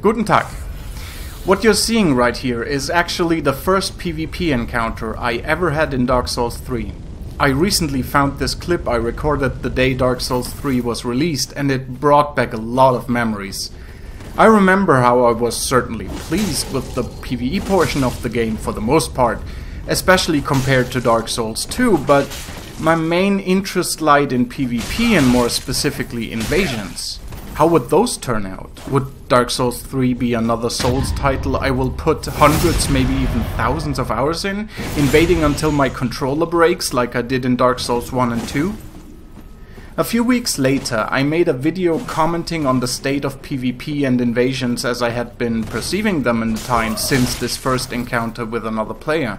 Guten Tag. What you're seeing right here is actually the first PvP encounter I ever had in Dark Souls 3. I recently found this clip I recorded the day Dark Souls 3 was released, and it brought back a lot of memories. I remember how I was certainly pleased with the PvE portion of the game for the most part, especially compared to Dark Souls 2, but my main interest lied in PvP and more specifically invasions. How would those turn out? Would Dark Souls 3 be another Souls title I will put hundreds, maybe even thousands of hours in, invading until my controller breaks like I did in Dark Souls 1 and 2? A few weeks later, I made a video commenting on the state of PvP and invasions as I had been perceiving them in the time since this first encounter with another player.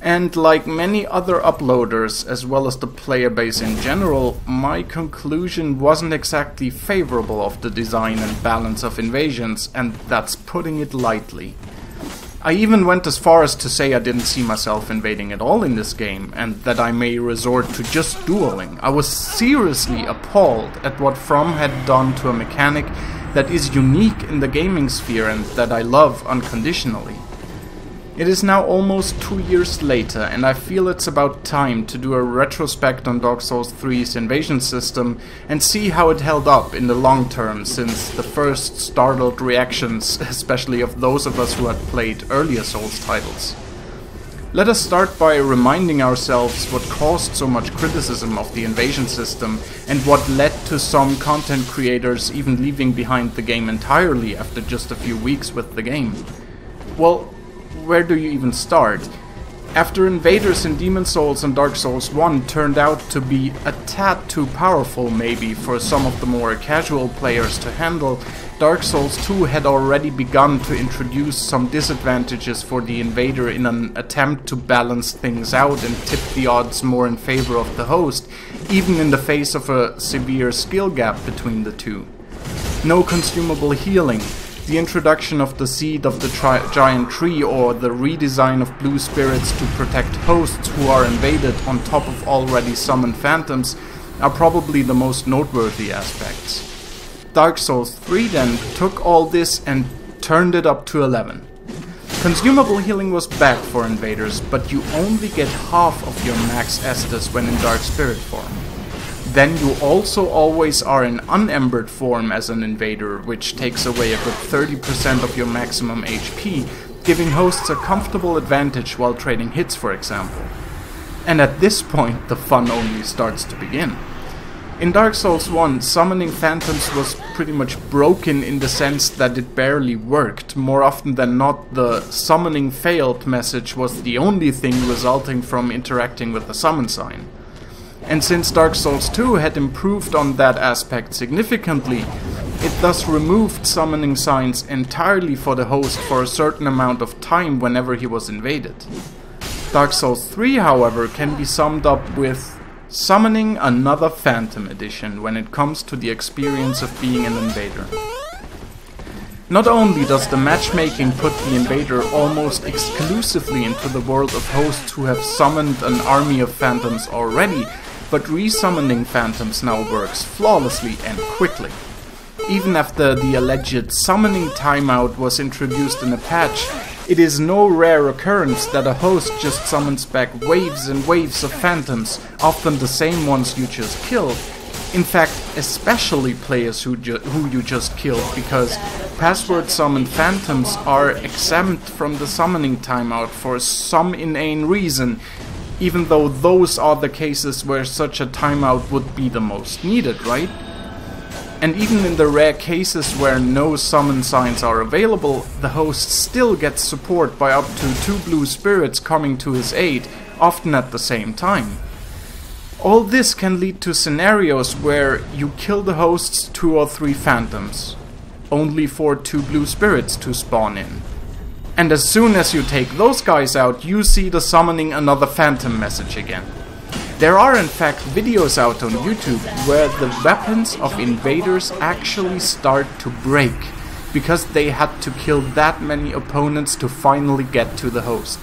And like many other uploaders, as well as the player base in general, my conclusion wasn't exactly favorable of the design and balance of invasions, and that's putting it lightly. I even went as far as to say I didn't see myself invading at all in this game, and that I may resort to just dueling. I was seriously appalled at what From had done to a mechanic that is unique in the gaming sphere and that I love unconditionally. It is now almost 2 years later, and I feel it's about time to do a retrospect on Dark Souls 3's invasion system and see how it held up in the long term since the first startled reactions, especially of those of us who had played earlier Souls titles. Let us start by reminding ourselves what caused so much criticism of the invasion system and what led to some content creators even leaving behind the game entirely after just a few weeks with the game. Well, where do you even start? After invaders in Demon Souls and Dark Souls 1 turned out to be a tad too powerful maybe for some of the more casual players to handle, Dark Souls 2 had already begun to introduce some disadvantages for the invader in an attempt to balance things out and tip the odds more in favor of the host, even in the face of a severe skill gap between the two. No consumable healing, the introduction of the Seed of the Giant Tree, or the redesign of blue spirits to protect hosts who are invaded on top of already summoned phantoms are probably the most noteworthy aspects. Dark Souls 3 then took all this and turned it up to 11. Consumable healing was back for invaders, but you only get half of your max Estus when in Dark Spirit form. Then you also always are in unembered form as an invader, which takes away a good 30% of your maximum HP, giving hosts a comfortable advantage while trading hits, for example. And at this point, the fun only starts to begin. In Dark Souls 1, summoning phantoms was pretty much broken in the sense that it barely worked. More often than not, the summoning failed message was the only thing resulting from interacting with the summon sign. And since Dark Souls 2 had improved on that aspect significantly, it thus removed summoning signs entirely for the host for a certain amount of time whenever he was invaded. Dark Souls 3, however, can be summed up with summoning another Phantom Edition when it comes to the experience of being an invader. Not only does the matchmaking put the invader almost exclusively into the world of hosts who have summoned an army of phantoms already, but resummoning phantoms now works flawlessly and quickly. Even after the alleged summoning timeout was introduced in a patch, it is no rare occurrence that a host just summons back waves and waves of phantoms, often the same ones you just killed. In fact, especially players who you just killed, because password summoned phantoms are exempt from the summoning timeout for some inane reason, even though those are the cases where such a timeout would be the most needed, right? And even in the rare cases where no summon signs are available, the host still gets support by up to 2 blue spirits coming to his aid, often at the same time. All this can lead to scenarios where you kill the host's 2 or 3 phantoms, only for 2 blue spirits to spawn in. And as soon as you take those guys out, you see the summoning another phantom message again. There are in fact videos out on YouTube where the weapons of invaders actually start to break, because they had to kill that many opponents to finally get to the host.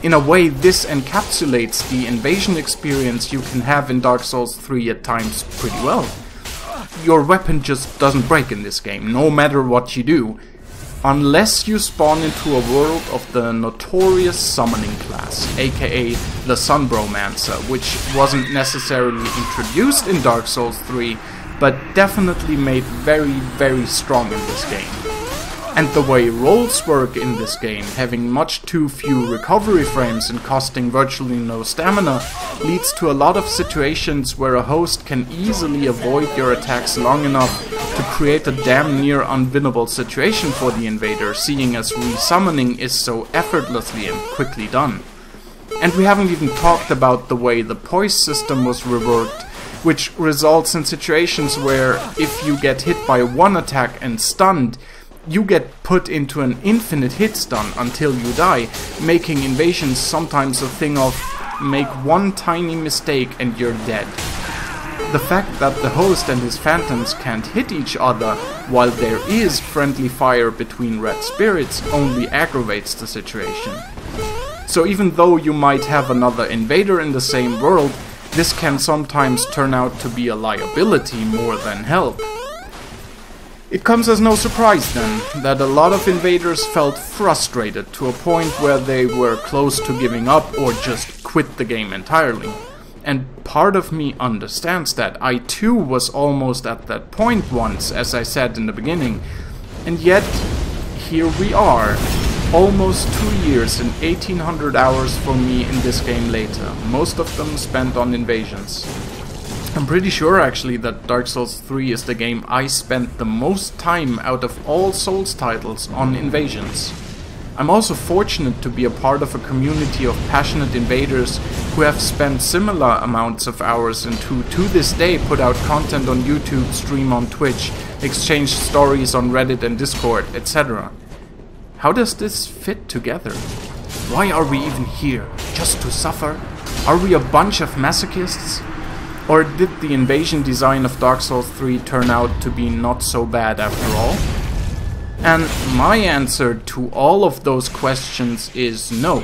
In a way, this encapsulates the invasion experience you can have in Dark Souls 3 at times pretty well. your weapon just doesn't break in this game, no matter what you do. Unless you spawn into a world of the notorious summoning class, aka the Sunbromancer, which wasn't necessarily introduced in Dark Souls 3, but definitely made very, very strong in this game. And the way rolls work in this game, having much too few recovery frames and costing virtually no stamina, leads to a lot of situations where a host can easily avoid your attacks long enough to create a damn near unwinnable situation for the invader, seeing as resummoning is so effortlessly and quickly done. And we haven't even talked about the way the poise system was reworked, which results in situations where if you get hit by one attack and stunned, you get put into an infinite hit stun until you die, making invasions sometimes a thing of make one tiny mistake and you're dead. The fact that the host and his phantoms can't hit each other while there is friendly fire between red spirits only aggravates the situation. So even though you might have another invader in the same world, this can sometimes turn out to be a liability more than help. It comes as no surprise then that a lot of invaders felt frustrated to a point where they were close to giving up or just quit the game entirely. And part of me understands that. I too was almost at that point once, as I said in the beginning. And yet, here we are, almost 2 years and 1800 hours for me in this game later, most of them spent on invasions. I'm pretty sure actually that Dark Souls 3 is the game I spent the most time out of all Souls titles on invasions. I'm also fortunate to be a part of a community of passionate invaders who have spent similar amounts of hours and who to this day put out content on YouTube, stream on Twitch, exchange stories on Reddit and Discord, etc. How does this fit together? Why are we even here? Just to suffer? Are we a bunch of masochists? Or did the invasion design of Dark Souls 3 turn out to be not so bad after all? And my answer to all of those questions is no.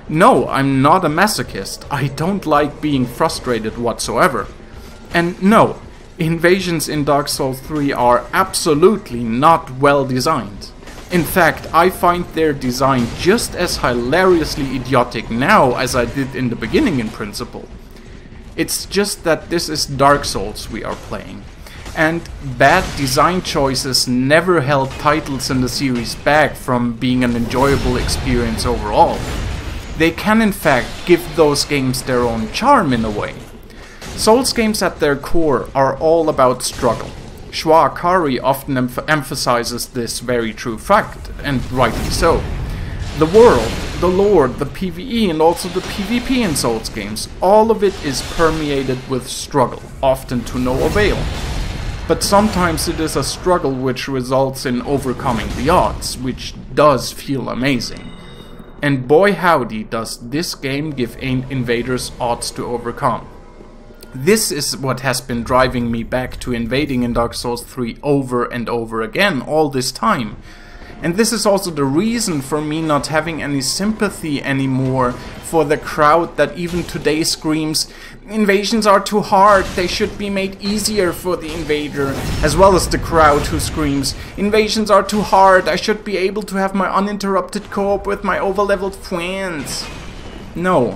No, I'm not a masochist. I don't like being frustrated whatsoever. And no, invasions in Dark Souls 3 are absolutely not well designed. In fact, I find their design just as hilariously idiotic now as I did in the beginning in principle. It's just that this is Dark Souls we are playing. And bad design choices never held titles in the series back from being an enjoyable experience overall. They can in fact give those games their own charm in a way. Souls games at their core are all about struggle. Shwa Akari often emphasizes this very true fact, and rightly so. The world, the lore, the PvE and also the PvP in Souls games, all of it is permeated with struggle, often to no avail. But sometimes it is a struggle which results in overcoming the odds, which does feel amazing. And boy howdy does this game give invaders odds to overcome. This is what has been driving me back to invading in Dark Souls 3 over and over again all this time. And this is also the reason for me not having any sympathy anymore for the crowd that even today screams, invasions are too hard, they should be made easier for the invader, as well as the crowd who screams, invasions are too hard, I should be able to have my uninterrupted co-op with my overleveled friends. No,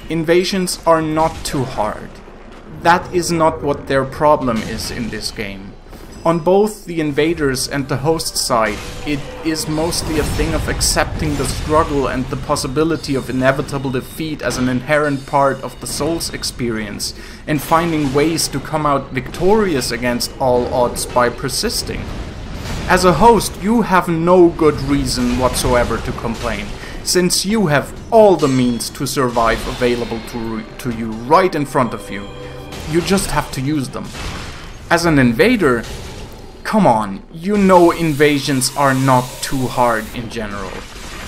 invasions are not too hard. That is not what their problem is in this game. On both the invaders and the host side, it is mostly a thing of accepting the struggle and the possibility of inevitable defeat as an inherent part of the Souls experience, and finding ways to come out victorious against all odds by persisting. As a host, you have no good reason whatsoever to complain, since you have all the means to survive available to you right in front of you. You just have to use them. As an invader, come on, you know invasions are not too hard in general.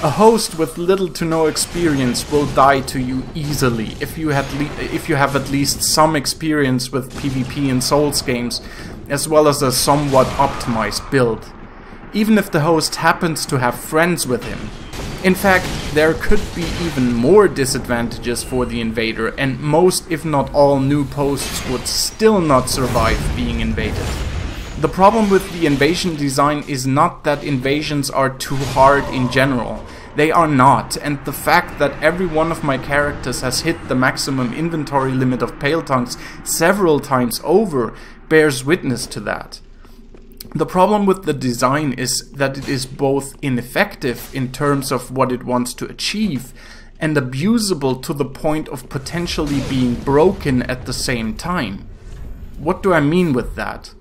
A host with little to no experience will die to you easily if you have at least some experience with PvP in Souls games, as well as a somewhat optimized build. Even if the host happens to have friends with him. In fact, there could be even more disadvantages for the invader, and most if not all new posts would still not survive being invaded. The problem with the invasion design is not that invasions are too hard in general. They are not, and the fact that every one of my characters has hit the maximum inventory limit of Pale Tongues several times over bears witness to that. The problem with the design is that it is both ineffective in terms of what it wants to achieve and abusable to the point of potentially being broken at the same time. What do I mean with that?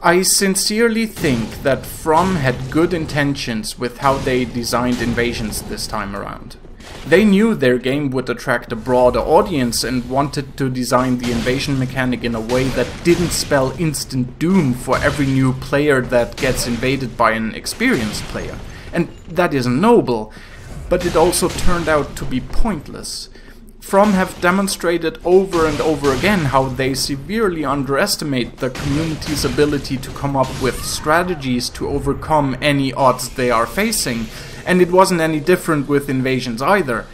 I sincerely think that From had good intentions with how they designed invasions this time around. They knew their game would attract a broader audience and wanted to design the invasion mechanic in a way that didn't spell instant doom for every new player that gets invaded by an experienced player. And that is noble, but it also turned out to be pointless. From have demonstrated over and over again how they severely underestimate the community's ability to come up with strategies to overcome any odds they are facing, and it wasn't any different with invasions either.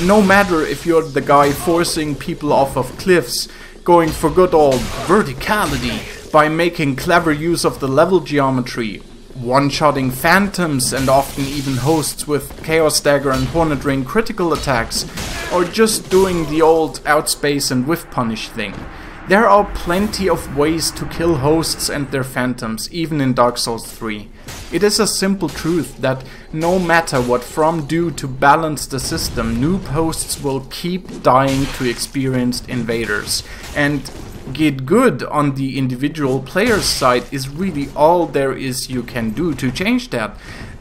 No matter if you're the guy forcing people off of cliffs, going for good old verticality by making clever use of the level geometry, one-shotting phantoms and often even hosts with Chaos Dagger and Hornet Ring critical attacks, or just doing the old outspace and whiff punish thing. There are plenty of ways to kill hosts and their phantoms, even in Dark Souls 3. It is a simple truth that no matter what From do to balance the system, noob hosts will keep dying to experienced invaders, and get good on the individual player's side is really all there is you can do to change that.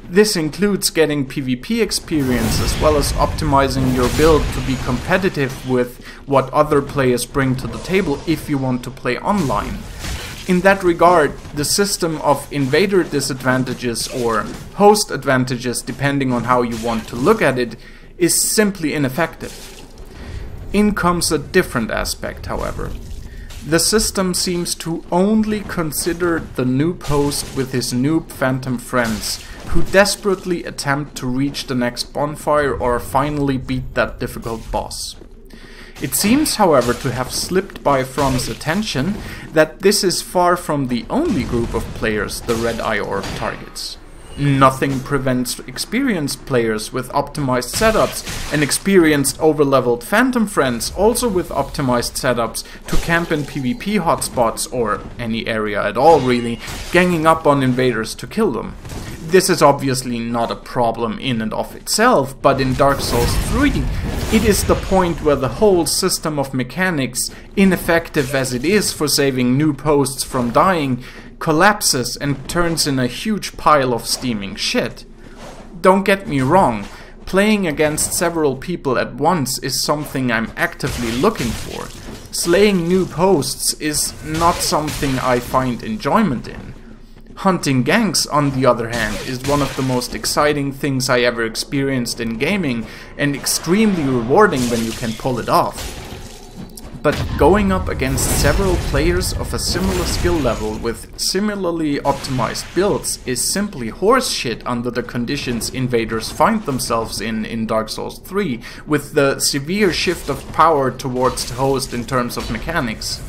This includes getting PvP experience as well as optimizing your build to be competitive with what other players bring to the table if you want to play online. In that regard, the system of invader disadvantages or host advantages, depending on how you want to look at it, is simply ineffective. In comes a different aspect, however. The system seems to only consider the noob host with his noob phantom friends, who desperately attempt to reach the next bonfire or finally beat that difficult boss. It seems, however, to have slipped by From's attention that this is far from the only group of players the Red Eye Orb targets. Nothing prevents experienced players with optimized setups and experienced overleveled phantom friends also with optimized setups to camp in PvP hotspots or any area at all really, ganging up on invaders to kill them. This is obviously not a problem in and of itself, but in Dark Souls 3 it is the point where the whole system of mechanics, ineffective as it is for saving noob hosts from dying, collapses and turns in a huge pile of steaming shit. Don't get me wrong, playing against several people at once is something I'm actively looking for. Slaying noob hosts is not something I find enjoyment in. Hunting ganks, on the other hand, is one of the most exciting things I ever experienced in gaming, and extremely rewarding when you can pull it off. But going up against several players of a similar skill level with similarly optimized builds is simply horseshit under the conditions invaders find themselves in Dark Souls 3, with the severe shift of power towards the host in terms of mechanics.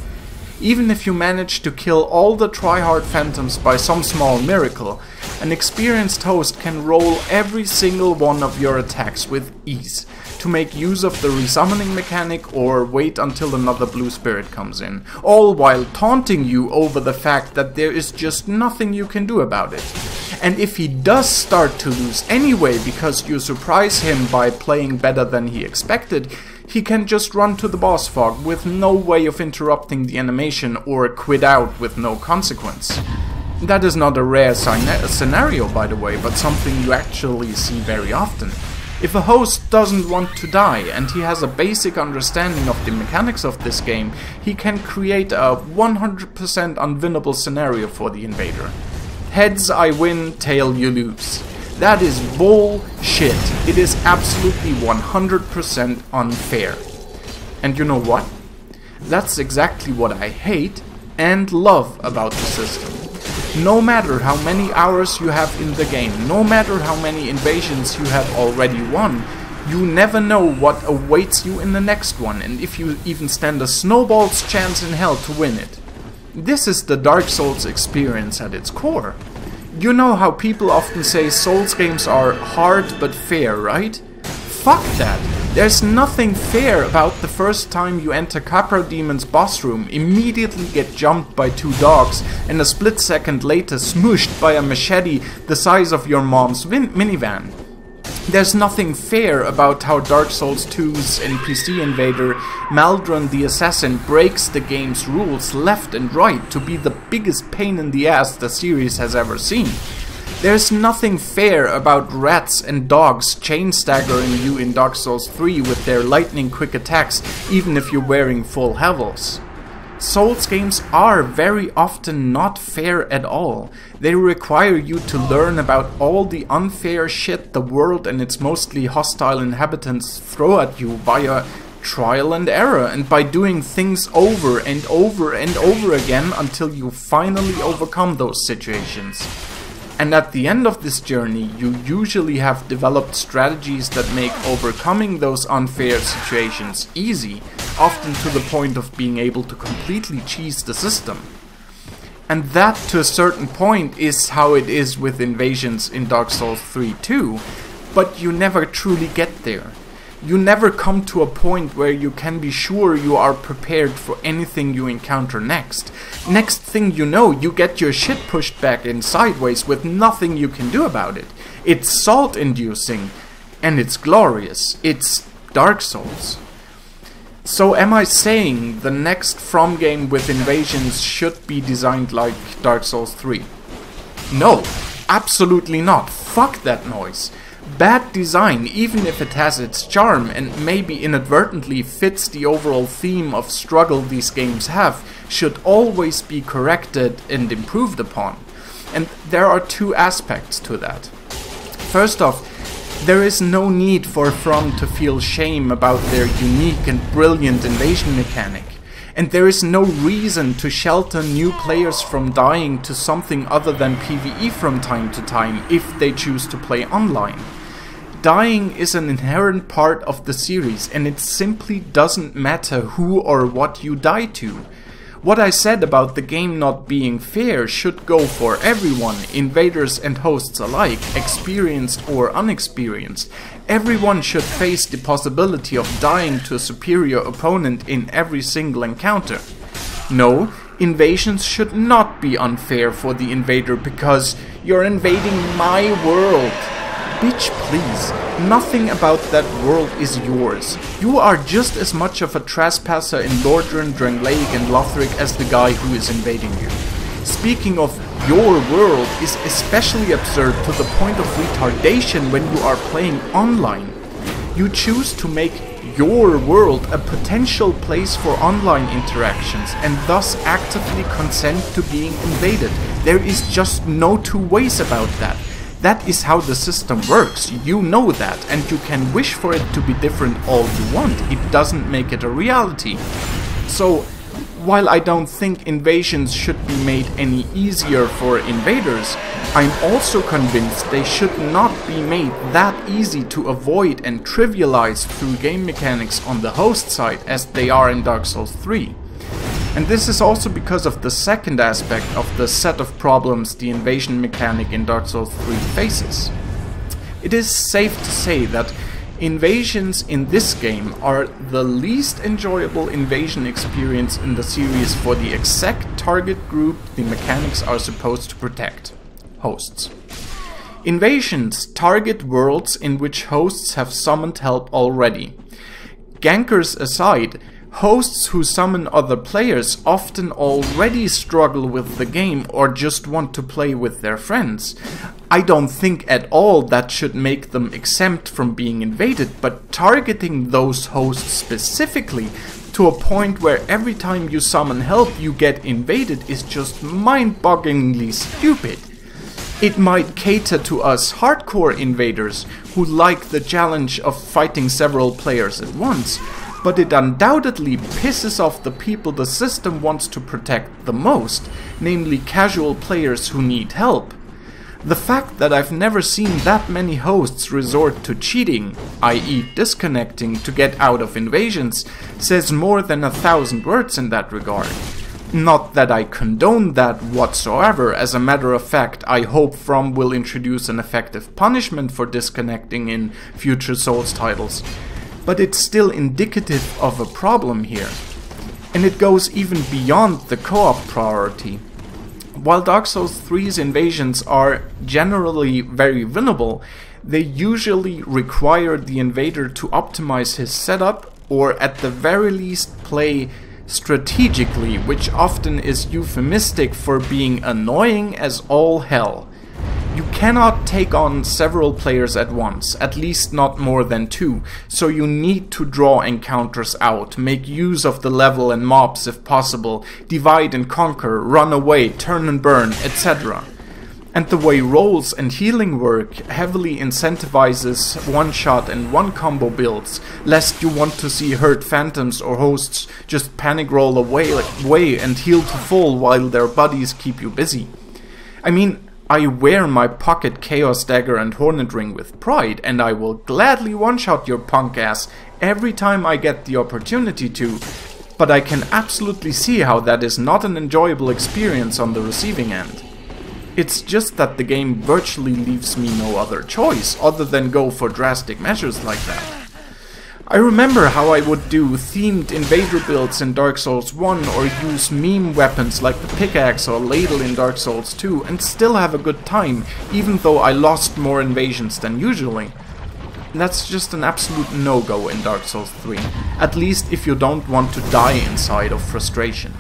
Even if you manage to kill all the tryhard phantoms by some small miracle, an experienced host can roll every single one of your attacks with ease, to make use of the resummoning mechanic or wait until another blue spirit comes in, all while taunting you over the fact that there is just nothing you can do about it. And if he does start to lose anyway because you surprise him by playing better than he expected, he can just run to the boss fog with no way of interrupting the animation or quit out with no consequence. That is not a rare scenario, by the way, but something you actually see very often. If a host doesn't want to die and he has a basic understanding of the mechanics of this game, he can create a 100% unwinnable scenario for the invader. Heads I win, tail you lose. That is bullshit. It is absolutely 100% unfair. And you know what? That's exactly what I hate and love about the system. No matter how many hours you have in the game, no matter how many invasions you have already won, you never know what awaits you in the next one, and if you even stand a snowball's chance in hell to win it. This is the Dark Souls experience at its core. You know how people often say Souls games are hard but fair, right? Fuck that! There's nothing fair about the first time you enter Capra Demon's boss room, immediately get jumped by 2 dogs, and a split second later smooshed by a machete the size of your mom's minivan. There's nothing fair about how Dark Souls 2's NPC invader, Maldron the Assassin, breaks the game's rules left and right to be the biggest pain in the ass the series has ever seen. There's nothing fair about rats and dogs chain staggering you in Dark Souls 3 with their lightning quick attacks, even if you're wearing full levels. Souls games are very often not fair at all. They require you to learn about all the unfair shit the world and its mostly hostile inhabitants throw at you via trial and error, and by doing things over and over and over again until you finally overcome those situations. And at the end of this journey, you usually have developed strategies that make overcoming those unfair situations easy, often to the point of being able to completely cheese the system. And that, to a certain point, is how it is with invasions in Dark Souls 3 too, but you never truly get there. You never come to a point where you can be sure you are prepared for anything you encounter next. Next thing you know, you get your shit pushed back in sideways with nothing you can do about it. It's salt-inducing, and it's glorious. It's Dark Souls. So am I saying the next From game with invasions should be designed like Dark Souls 3? No, absolutely not. Fuck that noise. Bad design, even if it has its charm and maybe inadvertently fits the overall theme of struggle these games have, should always be corrected and improved upon. And there are 2 aspects to that. First off, there is no need for From to feel shame about their unique and brilliant invasion mechanic. And there is no reason to shelter new players from dying to something other than PvE from time to time if they choose to play online. Dying is an inherent part of the series, and it simply doesn't matter who or what you die to. What I said about the game not being fair should go for everyone, invaders and hosts alike, experienced or unexperienced. Everyone should face the possibility of dying to a superior opponent in every single encounter. No, invasions should not be unfair for the invader because you're invading my world. Bitch, please. Nothing about that world is yours. You are just as much of a trespasser in Lordran, Drangleic and Lothric as the guy who is invading you. Speaking of your world is especially absurd to the point of retardation when you are playing online. You choose to make your world a potential place for online interactions and thus actively consent to being invaded. There is just no 2 ways about that. That is how the system works, you know that, and you can wish for it to be different all you want, it doesn't make it a reality. So, while I don't think invasions should be made any easier for invaders, I'm also convinced they should not be made that easy to avoid and trivialize through game mechanics on the host side as they are in Dark Souls 3. And this is also because of the second aspect of the set of problems the invasion mechanic in Dark Souls 3 faces. It is safe to say that invasions in this game are the least enjoyable invasion experience in the series for the exact target group the mechanics are supposed to protect: hosts. Invasions target worlds in which hosts have summoned help already. Gankers aside, hosts who summon other players often already struggle with the game or just want to play with their friends. I don't think at all that should make them exempt from being invaded, but targeting those hosts specifically to a point where every time you summon help you get invaded is just mind-bogglingly stupid. It might cater to us hardcore invaders who like the challenge of fighting several players at once, but it undoubtedly pisses off the people the system wants to protect the most, namely casual players who need help. The fact that I've never seen that many hosts resort to cheating, i.e. disconnecting to get out of invasions, says more than 1,000 words in that regard. Not that I condone that whatsoever. As a matter of fact, I hope From will introduce an effective punishment for disconnecting in future Souls titles. But it's still indicative of a problem here. And it goes even beyond the co-op priority. While Dark Souls 3's invasions are generally very winnable, they usually require the invader to optimize his setup, or at the very least play strategically, which often is euphemistic for being annoying as all hell. You cannot take on several players at once, at least not more than 2, so you need to draw encounters out, make use of the level and mobs if possible, divide and conquer, run away, turn and burn, etc. And the way rolls and healing work heavily incentivizes one-shot and one-combo builds, lest you want to see hurt phantoms or hosts just panic roll away and heal to full while their buddies keep you busy. I mean, I wear my pocket Chaos Dagger and Hornet Ring with pride, and I will gladly one-shot your punk ass every time I get the opportunity to, but I can absolutely see how that is not an enjoyable experience on the receiving end. It's just that the game virtually leaves me no other choice other than go for drastic measures like that. I remember how I would do themed invader builds in Dark Souls 1 or use meme weapons like the pickaxe or ladle in Dark Souls 2 and still have a good time, even though I lost more invasions than usually. That's just an absolute no-go in Dark Souls 3, at least if you don't want to die inside of frustration.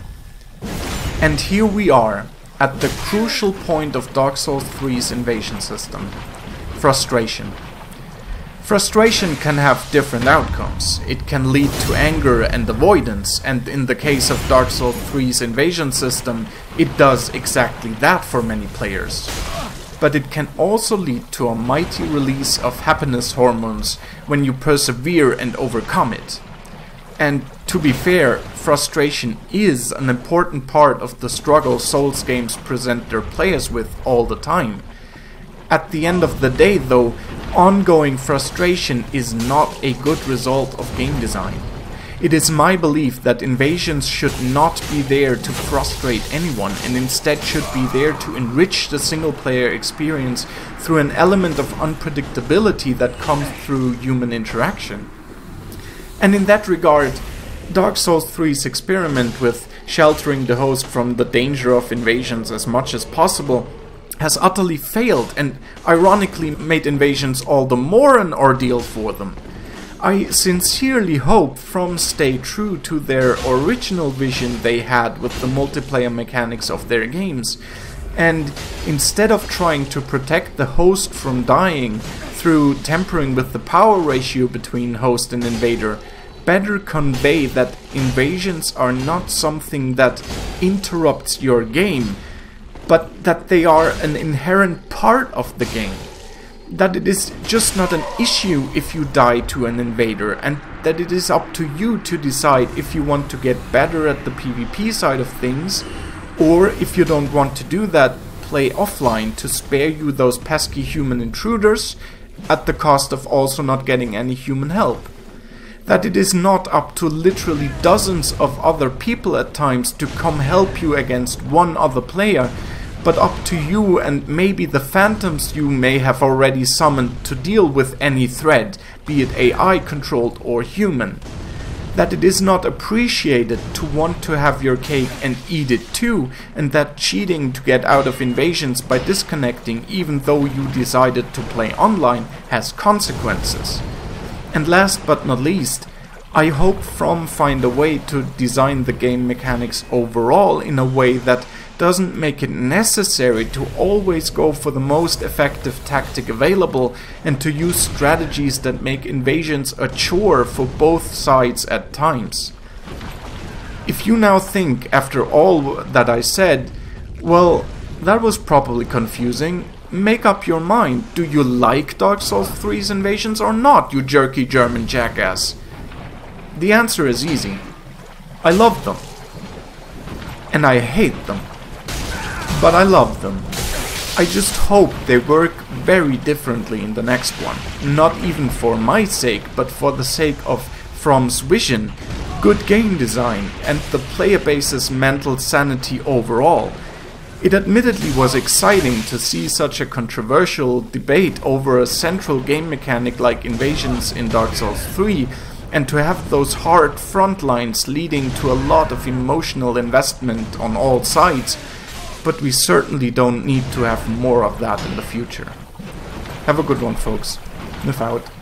And here we are, at the crucial point of Dark Souls 3's invasion system: frustration. Frustration can have different outcomes. It can lead to anger and avoidance, and in the case of Dark Souls 3's invasion system, it does exactly that for many players. But it can also lead to a mighty release of happiness hormones when you persevere and overcome it. And to be fair, frustration is an important part of the struggle Souls games present their players with all the time. At the end of the day, though, ongoing frustration is not a good result of game design. It is my belief that invasions should not be there to frustrate anyone, and instead should be there to enrich the single-player experience through an element of unpredictability that comes through human interaction. And in that regard, Dark Souls 3's experiment with sheltering the host from the danger of invasions as much as possible has utterly failed, and ironically made invasions all the more an ordeal for them. I sincerely hope From stay true to their original vision they had with the multiplayer mechanics of their games, and instead of trying to protect the host from dying through tampering with the power ratio between host and invader, better convey that invasions are not something that interrupts your game, but that they are an inherent part of the game. That it is just not an issue if you die to an invader, and that it is up to you to decide if you want to get better at the PvP side of things, or if you don't want to do that, play offline to spare you those pesky human intruders, at the cost of also not getting any human help. That it is not up to literally dozens of other people at times to come help you against one other player, but up to you and maybe the phantoms you may have already summoned to deal with any threat, be it AI controlled or human. That it is not appreciated to want to have your cake and eat it too, and that cheating to get out of invasions by disconnecting even though you decided to play online has consequences. And last but not least, I hope From find a way to design the game mechanics overall in a way that doesn't make it necessary to always go for the most effective tactic available and to use strategies that make invasions a chore for both sides at times. If you now think, after all that I said, well, that was probably confusing, make up your mind. Do you like Dark Souls 3's invasions or not, you jerky German jackass? The answer is easy. I love them. And I hate them. But I love them. I just hope they work very differently in the next one. Not even for my sake, but for the sake of From's vision. good game design, and the player base's mental sanity overall. It admittedly was exciting to see such a controversial debate over a central game mechanic like invasions in Dark Souls 3, and to have those hard front lines leading to a lot of emotional investment on all sides, but we certainly don't need to have more of that in the future. Have a good one, folks. Nif out.